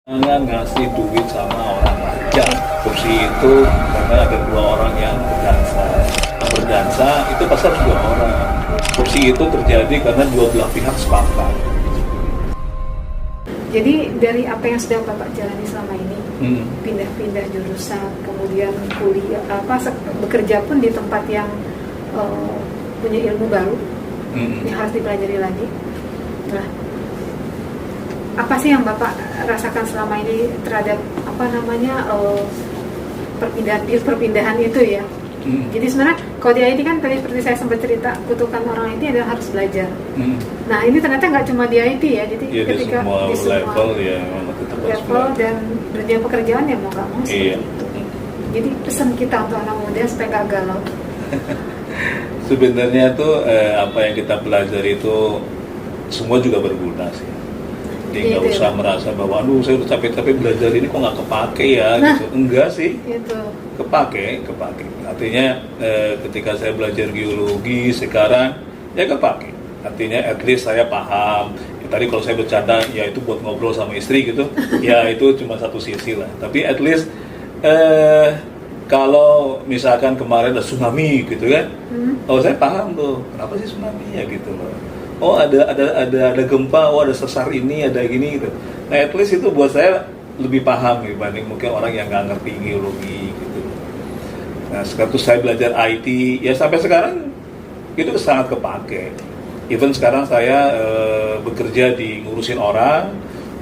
Jangan ngasih duit sama orang pajak. Kursi itu karena ada dua orang yang berdansa. Yang berdansa itu pasti harus dua orang. Kursi itu terjadi karena dua belah pihak sepakat. Jadi dari apa yang sudah Bapak jalani selama ini, pindah-pindah jurusan, kemudian kuliah, bekerja pun di tempat yang punya ilmu baru, yang harus dipelajari lagi. Nah, apa sih yang Bapak rasakan selama ini terhadap perpindahan itu ya? Jadi sebenarnya kalau di IT kan tadi seperti saya sempat cerita, kutukan orang IT adalah harus belajar. Nah ini ternyata nggak cuma di IT ya, jadi ya, ketika di semua level ya memang tetap harus level dan dunia pekerjaan ya mau nggak mau seperti iya. itu. Jadi pesan kita untuk anak muda supaya nggak galau. Sebenarnya tuh apa yang kita pelajari itu semua juga berguna sih. Jadi nggak usah merasa bahwa aduh saya udah capek-capek belajar ini kok nggak kepake ya gitu. Enggak sih. Gitu. Kepake. Artinya ketika saya belajar geologi sekarang ya kepake. Artinya at least saya paham. Ya, tadi kalau saya bercanda ya itu buat ngobrol sama istri gitu. Ya itu cuma satu sisi lah. Tapi at least kalau misalkan kemarin ada tsunami gitu kan, oh saya paham tuh kenapa sih tsunami ya gitu loh. Oh ada gempa, oh ada sesar ini, ada gini gitu. Nah at least itu buat saya lebih paham dibanding mungkin orang yang nggak ngerti geologi gitu. Nah sekarang tuh saya belajar IT, ya sampai sekarang itu sangat kepake. Even sekarang saya bekerja di ngurusin orang,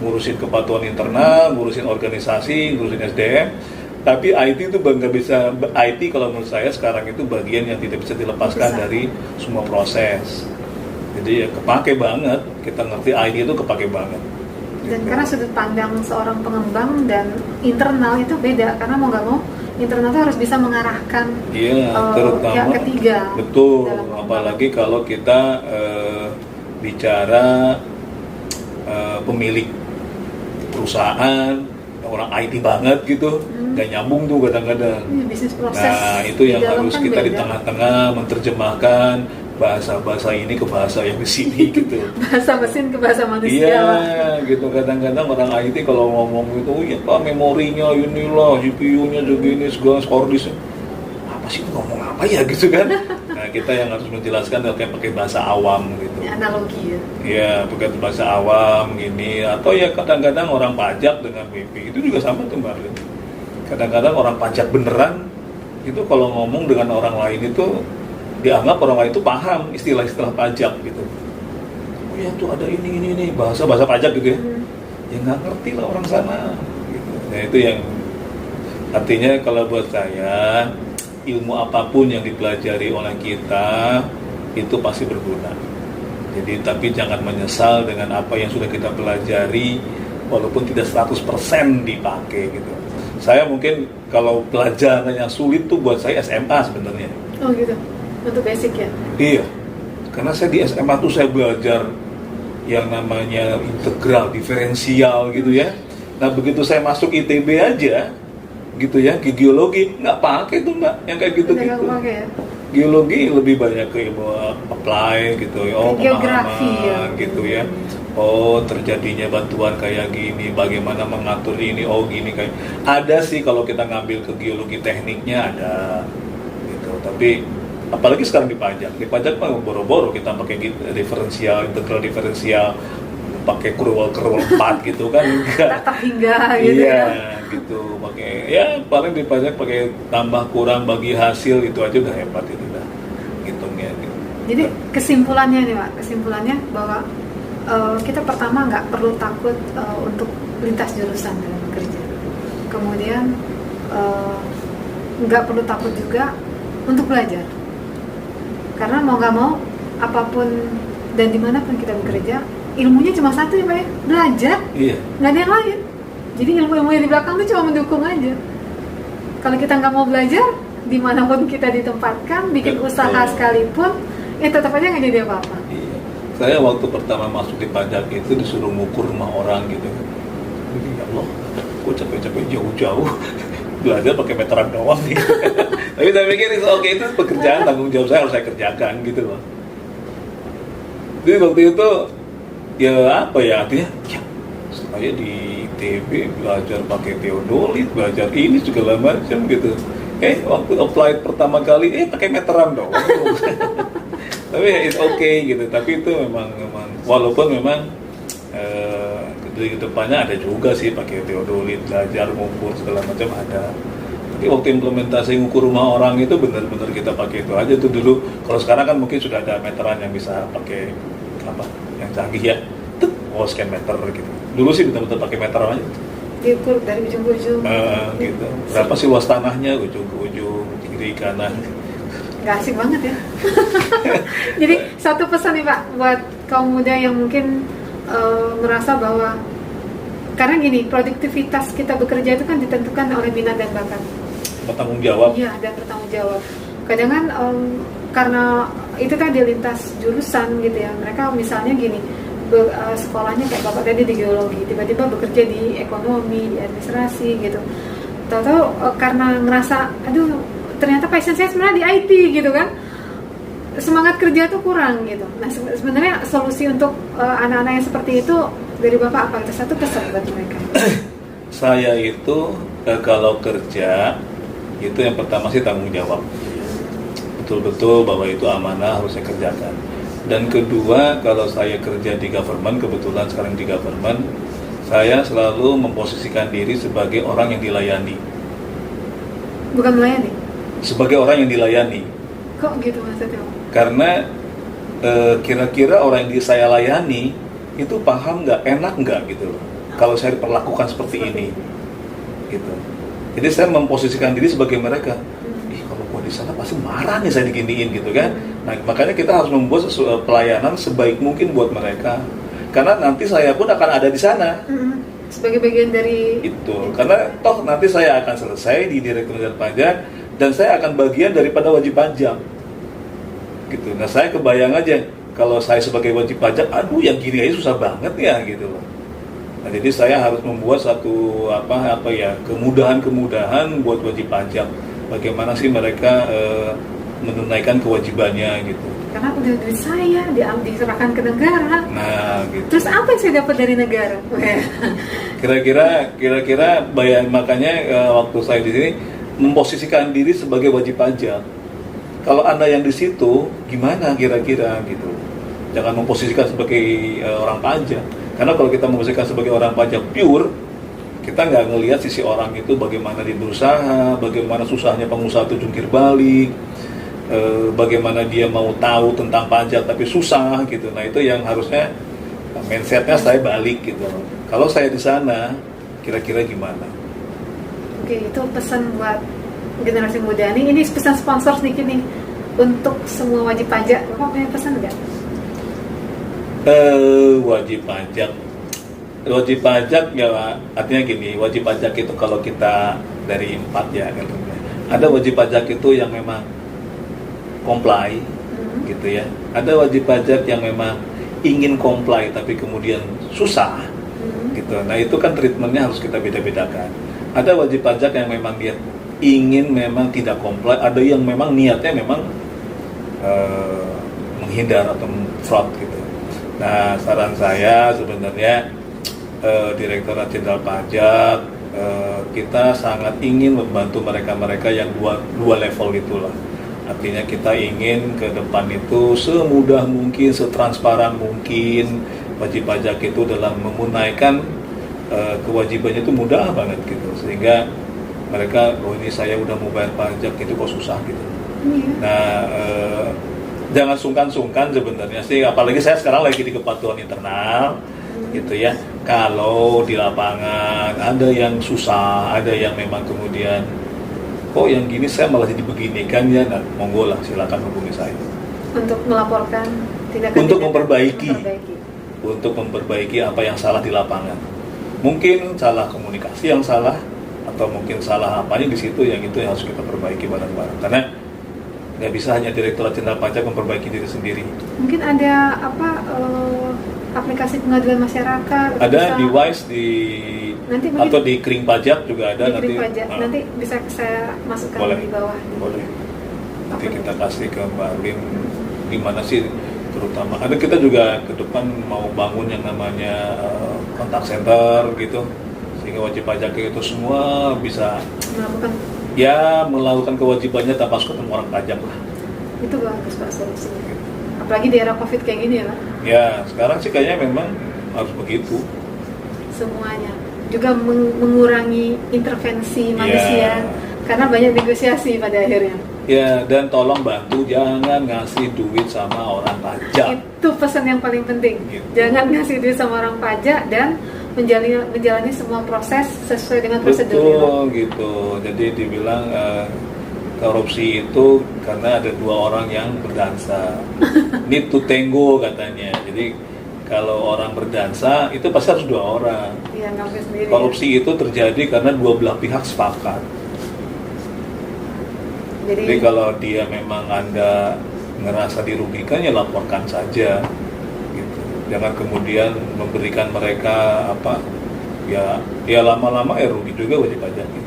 ngurusin kepatuhan internal, ngurusin organisasi, ngurusin SDM. Tapi IT itu nggak bisa, IT kalau menurut saya sekarang itu bagian yang tidak bisa dilepaskan dari semua proses. Jadi ya kepake banget, kita ngerti IT itu kepake banget. Dan karena sudut pandang seorang pengembang dan internal itu beda, karena mau nggak mau internal itu harus bisa mengarahkan terutama pihak ketiga. Betul, apalagi kalau kita bicara pemilik perusahaan, orang IT banget gitu, nggak nyambung tuh kadang-kadang. Bisnis proses. Nah itu yang harus kan kita beda. di tengah-tengah menerjemahkan bahasa ini ke bahasa yang di sini gitu. Bahasa mesin ke bahasa manusia. Iya, gitu kadang-kadang orang IT kalau ngomong gitu, ya Pak memorinya inilah, CPU-nya segini, segala skordisnya. Apa sih ngomong apa ya gitu kan? Nah kita yang harus menjelaskan pakai bahasa awam gitu. Ya, analogi ya. Iya, pakai bahasa awam gini, atau ya kadang-kadang orang pajak dengan BP itu juga sama tuh Mbak. Kadang-kadang orang pajak beneran itu kalau ngomong dengan orang lain itu dianggap orang lain itu paham istilah-istilah pajak gitu. Oh ya tuh ada ini bahasa pajak gitu ya. Ya nggak ngerti lah orang sana. Gitu. Nah itu yang artinya kalau buat saya ilmu apapun yang dipelajari oleh kita itu pasti berguna. Jadi tapi jangan menyesal dengan apa yang sudah kita pelajari walaupun tidak 100% dipakai gitu. Saya mungkin kalau pelajaran yang sulit tuh buat saya SMA sebenarnya. Oh gitu. Untuk basic ya? Iya, karena saya di SMA tuh saya belajar yang namanya integral, diferensial gitu ya. Nah begitu saya masuk ITB aja, gitu ya, ke geologi, nggak pakai tuh Mbak, yang kayak gitu-gitu. Ya? Geologi lebih banyak ke ilmu apply gitu ya, geografi ya. Gitu ya. Oh terjadinya bantuan kayak gini, bagaimana mengatur ini, oh gini kayak. Ada sih kalau kita ngambil ke geologi tekniknya ada, gitu. Tapi apalagi sekarang di pajak mah boro-boro kita pakai diferensial, integral diferensial, pakai curl 4 gitu kan tak hingga gitu iya, ya. gitu pakai ya paling di pajak pakai tambah kurang bagi hasil itu aja udah hebat itu udah hitungnya gitu. Jadi kesimpulannya nih Pak, bahwa kita pertama nggak perlu takut untuk lintas jurusan dalam bekerja. Kemudian nggak perlu takut juga untuk belajar. Karena mau nggak mau, apapun dan dimanapun kita bekerja, ilmunya cuma satu ya Pak ya, belajar, nggak ada yang lain. Jadi ilmu yang di belakang itu cuma mendukung aja. Kalau kita nggak mau belajar, dimanapun kita ditempatkan, bikin usaha sekalipun, tetap aja nggak jadi apa-apa. Iya. Saya waktu pertama masuk di pajak itu disuruh ngukur rumah orang gitu. Jadi ya Allah, gue capek-capek jauh-jauh. Belajar pakai meteran doang nih. Tapi saya pikir oke, itu pekerjaan tanggung jawab saya harus saya kerjakan gitu loh. Jadi waktu itu ya apa ya artinya ya saya di ITB, belajar pakai teodolit, belajar ini segala macam gitu. Waktu apply pertama kali, pakai meteran dong. Tapi it's okay gitu. Tapi itu memang walaupun memang di depannya ada juga sih pakai teodolit, belajar ngukur segala macam ada. Jadi waktu implementasi ngukur rumah orang itu benar-benar kita pakai itu aja tuh dulu. Kalau sekarang kan mungkin sudah ada meteran yang bisa pakai yang canggih ya. Scan meter gitu. Dulu sih benar-benar pakai meteran aja. Diukur dari ujung ke ujung. Gitu. Berapa sih luas tanahnya ujung ke ujung, kiri kanan. Gak asik banget ya. Jadi satu pesan nih Pak buat kaum muda yang mungkin merasa bahwa karena gini, produktivitas kita bekerja itu kan ditentukan oleh minat dan bakat. Bertanggung jawab. Iya, dan bertanggung jawab. Kadang kan karena itu tadi lintas jurusan gitu ya. Mereka misalnya gini, sekolahnya kayak bapak tadi di geologi, tiba-tiba bekerja di ekonomi, di administrasi gitu. Tahu-tahu karena ngerasa, aduh ternyata passion saya sebenarnya di IT gitu kan. Semangat kerja tuh kurang gitu. Nah sebenarnya solusi untuk anak-anak yang seperti itu dari Bapak apa? Satu pesan buat mereka. Saya itu kalau kerja itu yang pertama sih tanggung jawab. Betul-betul bahwa itu amanah harus saya kerjakan. Dan kedua, kalau saya kerja di government, kebetulan sekarang di government, saya selalu memposisikan diri sebagai orang yang dilayani. Bukan melayani? Sebagai orang yang dilayani. Kok gitu maksudnya? Karena kira-kira orang yang saya layani itu paham nggak, enak nggak gitu loh. Kalau saya diperlakukan seperti ini, gitu. Jadi saya memposisikan diri sebagai mereka. Kalau gua di sana pasti marah nih saya diginiin gitu kan. Nah makanya kita harus membuat pelayanan sebaik mungkin buat mereka. Karena nanti saya pun akan ada di sana. Sebagai bagian dari itu. Karena toh nanti saya akan selesai di Direktorat Jenderal Pajak dan saya akan bagian daripada wajib pajak. Gitu. Nah saya kebayang aja kalau saya sebagai wajib pajak, aduh yang gini aja susah banget ya gitu loh. Nah, jadi saya harus membuat satu kemudahan-kemudahan buat wajib pajak. Bagaimana sih mereka menunaikan kewajibannya gitu. Karena udah duit saya diserahkan ke negara. Nah, gitu. Terus apa yang saya dapat dari negara? Kira-kira makanya waktu saya di sini memposisikan diri sebagai wajib pajak. Kalau Anda yang di situ, gimana kira-kira gitu? Jangan memposisikan sebagai orang pajak. Karena kalau kita memposisikan sebagai orang pajak pure, kita nggak ngelihat sisi orang itu bagaimana dia berusaha, bagaimana susahnya pengusaha itu jungkir balik, bagaimana dia mau tahu tentang pajak tapi susah gitu. Nah itu yang harusnya mindsetnya saya balik gitu. Kalau saya di sana, kira-kira gimana? Oke, itu pesan buat generasi muda nih. Ini pesan sponsor sedikit nih untuk semua wajib pajak. Bapak punya pesan nggak? Wajib pajak ya artinya gini, wajib pajak itu kalau kita dari 4 ya kan, ada wajib pajak itu yang memang comply gitu ya, ada wajib pajak yang memang ingin comply tapi kemudian susah gitu. Nah itu kan treatmentnya harus kita beda-bedakan. Ada wajib pajak yang memang dia ingin memang tidak comply, ada yang memang niatnya memang menghindar atau fraud gitu. Nah saran saya sebenarnya Direktorat Jenderal Pajak kita sangat ingin membantu mereka-mereka yang dua level itulah. Artinya kita ingin ke depan itu semudah mungkin, setransparan mungkin wajib pajak itu dalam menunaikan kewajibannya itu mudah banget gitu, sehingga mereka ini saya udah mau bayar pajak itu kok susah gitu. Nah jangan sungkan-sungkan sebenarnya sih, apalagi saya sekarang lagi di kepatuhan internal gitu ya. Kalau di lapangan ada yang susah, ada yang memang kemudian kok yang gini saya malah jadi begini kan ya, nah, monggo lah silakan hubungi saya untuk melaporkan tindakan untuk memperbaiki apa yang salah di lapangan. Mungkin salah komunikasi yang salah, atau mungkin salah apanya di situ, yang itu yang harus kita perbaiki bareng-bareng. Karena nggak bisa hanya Direktorat Jenderal Pajak memperbaiki diri sendiri. Mungkin ada aplikasi pengaduan masyarakat? Ada di WISE atau di Kering Pajak juga ada. Nanti bisa saya masukkan di bawah. Boleh. Nanti kita kasih ke Mbak Lim gimana sih, terutama ada kita juga ke depan mau bangun yang namanya kontak center gitu. sehingga wajib pajak itu semua bisa melakukan kewajibannya tanpa harus ketemu orang pajak lah. Itu bagus Pak solusinya. Apalagi di era COVID kayak gini ya Pak. Ya sekarang sih kayaknya memang harus begitu. Semuanya juga mengurangi intervensi manusia karena banyak negosiasi pada akhirnya. Ya, dan tolong bantu jangan ngasih duit sama orang pajak. Itu pesan yang paling penting. Gitu. Jangan ngasih duit sama orang pajak dan menjalani semua proses sesuai dengan prosedur. Betul gitu. Jadi dibilang korupsi itu karena ada dua orang yang berdansa. Need to tango katanya. Jadi kalau orang berdansa itu pasti harus dua orang. Iya, nggak bisa sendiri. Korupsi itu terjadi karena dua belah pihak sepakat. Jadi kalau dia memang Anda ngerasa dirugikan ya laporkan saja gitu. Jangan kemudian memberikan mereka ya lama-lama ya rugi juga wajib pajak gitu.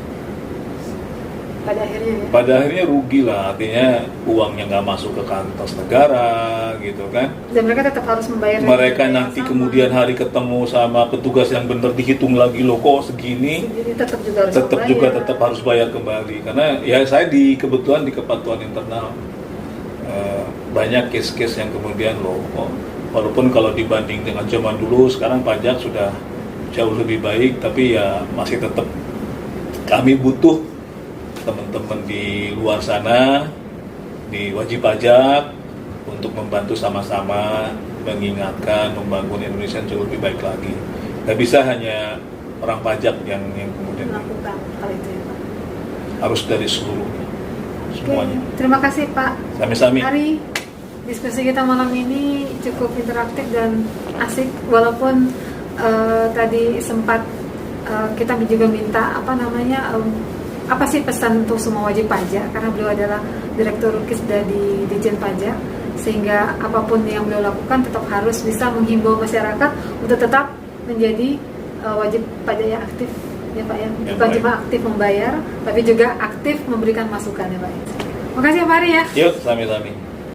Pada akhirnya rugi lah, artinya uangnya nggak masuk ke kantor negara gitu kan. Dan mereka tetap harus membayar. Mereka nanti kemudian hari ketemu sama petugas yang benar dihitung lagi loh kok segini. Jadi tetap harus bayar kembali. Karena ya saya kebetulan di kepatuhan internal banyak case-case yang kemudian walaupun kalau dibanding dengan zaman dulu sekarang pajak sudah jauh lebih baik, tapi ya masih tetap kami butuh teman-teman di luar sana di wajib pajak untuk membantu sama-sama mengingatkan, membangun Indonesia jauh lebih baik lagi. Nggak bisa hanya orang pajak yang kemudian melakukan hal itu ya Pak. Harus dari seluruhnya, semuanya. Terima kasih Pak. Sami-sami. Hari diskusi kita malam ini cukup interaktif dan asik, walaupun tadi sempat kita juga minta apa sih pesan untuk semua wajib pajak, karena beliau adalah Direktur Rukisda di Ditjen Pajak, sehingga apapun yang beliau lakukan tetap harus bisa menghimbau masyarakat untuk tetap menjadi wajib pajak yang aktif ya Pak ya. Bukan cuma aktif membayar, tapi juga aktif memberikan masukan ya Pak. Terima kasih Pak Hari ya. Yuk, sami-sami.